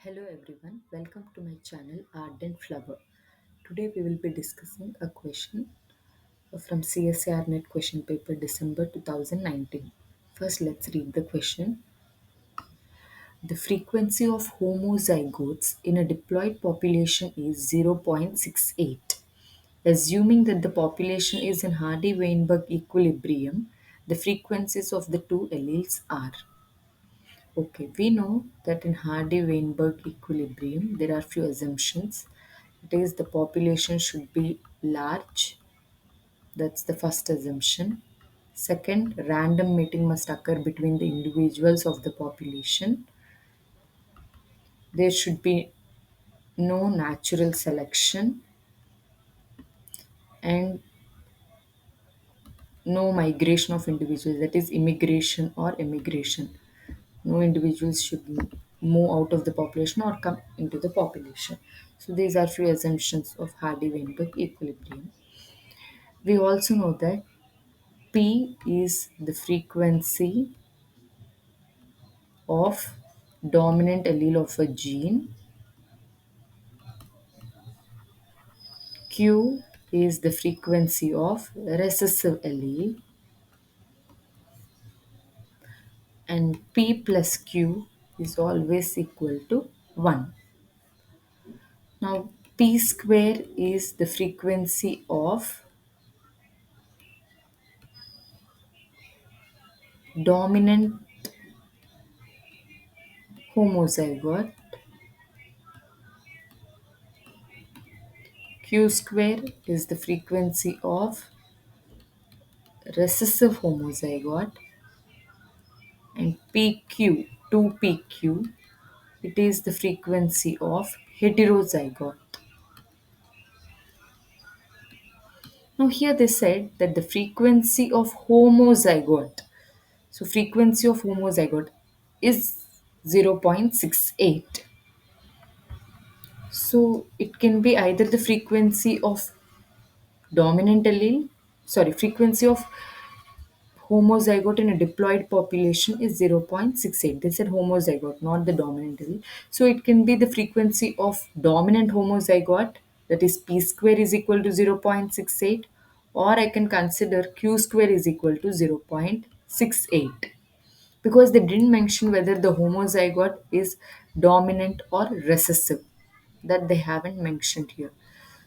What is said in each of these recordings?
Hello everyone, welcome to my channel Ardent Flower. Today we will be discussing a question from CSR Net question paper December 2019. First let's read the question. The frequency of homozygotes in a diploid population is 0.68. Assuming that the population is in Hardy-Weinberg equilibrium, the frequencies of the two alleles are. Okay, we know that in Hardy-Weinberg equilibrium, there are few assumptions. It is the population should be large. That's the first assumption. Second, random mating must occur between the individuals of the population. There should be no natural selection and no migration of individuals, that is immigration or emigration. No individuals should move out of the population or come into the population. So these are few assumptions of Hardy-Weinberg equilibrium. We also know that P is the frequency of dominant allele of a gene. Q is the frequency of recessive allele, and P plus Q is always equal to 1. Now P square is the frequency of dominant homozygote. Q square is the frequency of recessive homozygote, and PQ, 2PQ, it is the frequency of heterozygote. Now here they said that the frequency of homozygote, so frequency of homozygote is 0.68. So it can be either the frequency of dominant allele, sorry, frequency of homozygote in a diploid population is 0.68. They said homozygote, not the dominant allele. So it can be the frequency of dominant homozygote, that is p square is equal to 0.68, or I can consider q square is equal to 0.68, because they didn't mention whether the homozygote is dominant or recessive. That they haven't mentioned here.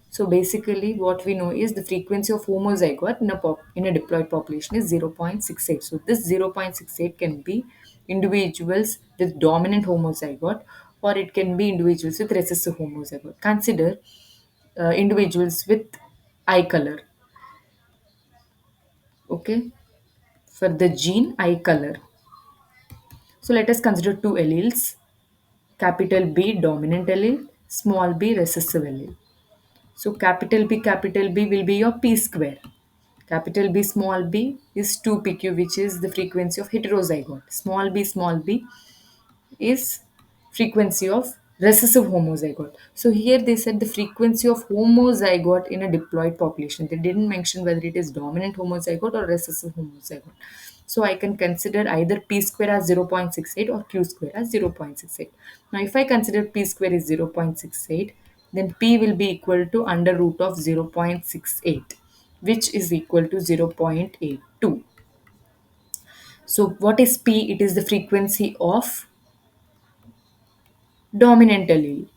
So basically, what we know is the frequency of homozygote in a diploid population is 0.68. So this 0.68 can be individuals with dominant homozygote, or it can be individuals with recessive homozygote. Consider individuals with eye color. Okay, for the gene eye color. So let us consider two alleles: capital B dominant allele, small b recessive allele. So capital B will be your p square. Capital B small b is 2pq, which is the frequency of heterozygote. Small b is frequency of recessive homozygote. So here they said the frequency of homozygote in a diploid population. They didn't mention whether it is dominant homozygote or recessive homozygote. So I can consider either p square as 0.68 or q square as 0.68. Now if I consider p square is 0.68, then p will be equal to under root of 0.68, which is equal to 0.82. So what is p? It is the frequency of dominant allele.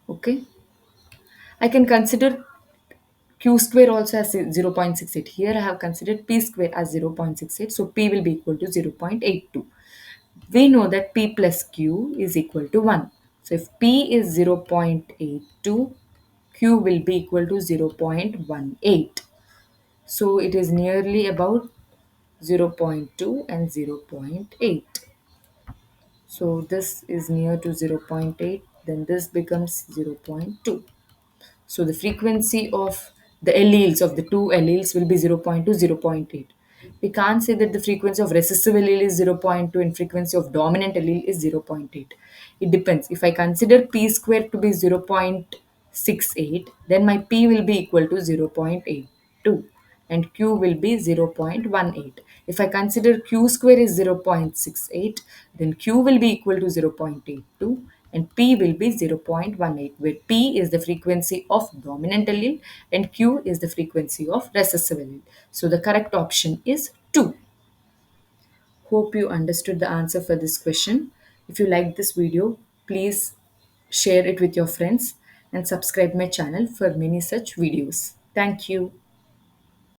Okay, I can consider q square also as 0.68. Here I have considered p square as 0.68, so p will be equal to 0.82. We know that p plus q is equal to 1. So if p is 0.82, q will be equal to 0.18. So it is nearly about 0.2 and 0.8. So this is near to 0.8, then this becomes 0.2. So the frequency of the alleles of the two alleles will be 0.2, 0.8. We can't say that the frequency of recessive allele is 0.2 and frequency of dominant allele is 0.8. It depends. If I consider p square to be 0.68, then my p will be equal to 0.82. and Q will be 0.18. If I consider Q square is 0.68, then Q will be equal to 0.82 and P will be 0.18, where P is the frequency of dominant allele and Q is the frequency of recessive allele. So the correct option is 2. Hope you understood the answer for this question. If you liked this video, please share it with your friends and subscribe my channel for many such videos. Thank you.